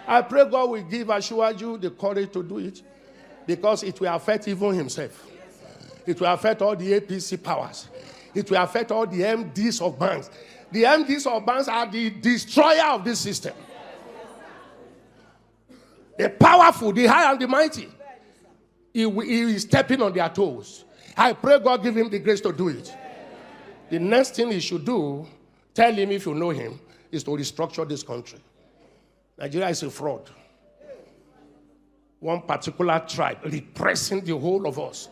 I pray God will give Asiwaju the courage to do it, because it will affect even himself. It will affect all the APC powers. It will affect all the MDs of banks. The MDs of banks are the destroyer of this system. The powerful, the high and the mighty. He is stepping on their toes. I pray God give him the grace to do it. The next thing he should do, tell him if you know him, is to restructure this country. Nigeria is a fraud. One particular tribe repressing the whole of us.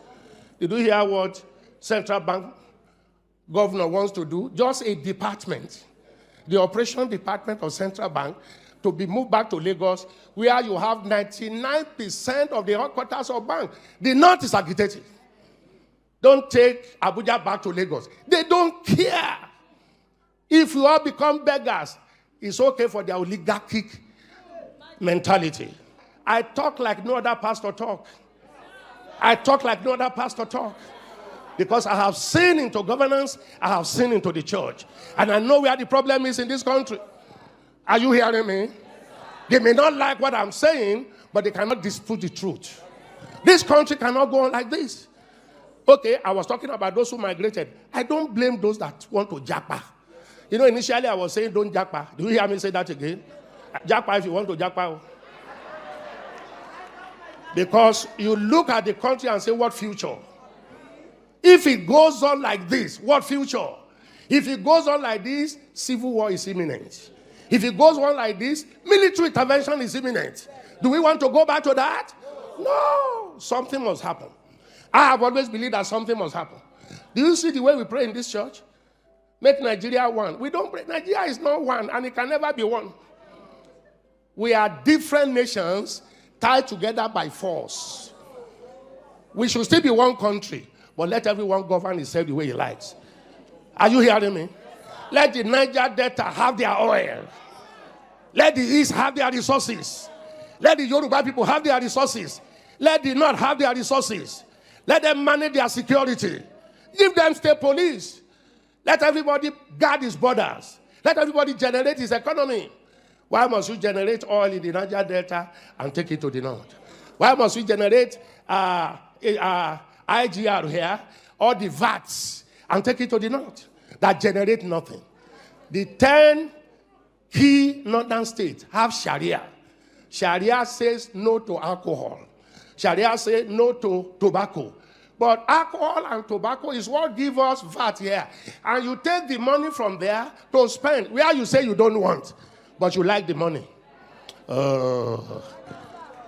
Did you hear what central bank governor wants to do? Just a department, the operation department of central bank, to be moved back to Lagos, where you have 99% of the headquarters of bank. The North is agitated. Don't take Abuja back to Lagos. They don't care. If you all become beggars, it's okay for their oligarchic mentality. I talk like no other pastor talk. I talk like no other pastor talk. Because I have seen into governance, I have seen into the church. And I know where the problem is in this country. Are you hearing me? They may not like what I'm saying, but they cannot dispute the truth. This country cannot go on like this. Okay, I was talking about those who migrated. I don't blame those that want to japa. You know, initially I was saying don't japa. Do you hear me say that again? Japa if you want to japa. Because you look at the country and say, what future? If it goes on like this, what future? If it goes on like this, civil war is imminent. If it goes on like this, military intervention is imminent. Do we want to go back to that? No. Something must happen. I have always believed that something must happen. Do you see the way we pray in this church? Make Nigeria one. We don't pray. Nigeria is not one, and it can never be one. We are different nations tied together by force. We should still be one country, but let everyone govern himself the way he likes. Are you hearing me? Let the Niger Delta have their oil. Let the East have their resources. Let the Yoruba people have their resources. Let the North have their resources. Let them manage their security. Give them state police. Let everybody guard his borders. Let everybody generate his economy. Why must we generate oil in the Niger Delta and take it to the North? Why must we generate IGR here, or the VATs, and take it to the North? That generate nothing. The 10 key northern states have Sharia. Sharia says no to alcohol. Sharia says no to tobacco. But alcohol and tobacco is what gives us VAT here. And you take the money from there to spend where you say you don't want, but you like the money.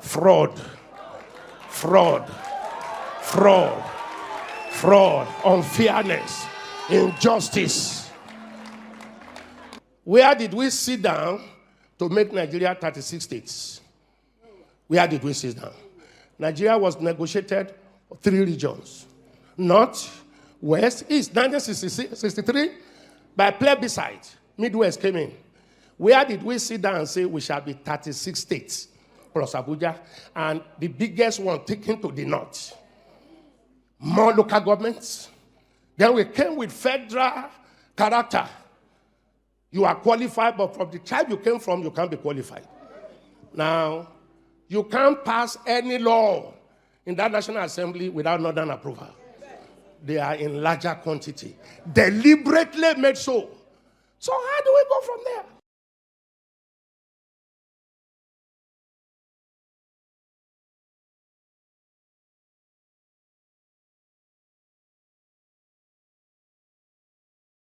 Fraud. Fraud. Fraud. Fraud. Unfairness. Injustice. Where did we sit down to make Nigeria 36 states? Where did we sit down? Nigeria was negotiated 3 regions. North, West, East. 1963, by plebiscite, Midwest came in. Where did we sit down and say we shall be 36 states plus Abuja, and the biggest one taken to the North? More local governments. Then we came with federal character. You are qualified, but from the tribe you came from, you can't be qualified. Now, you can't pass any law in that National Assembly without Northern approval. They are in larger quantity. Deliberately made so. So how do we go from there?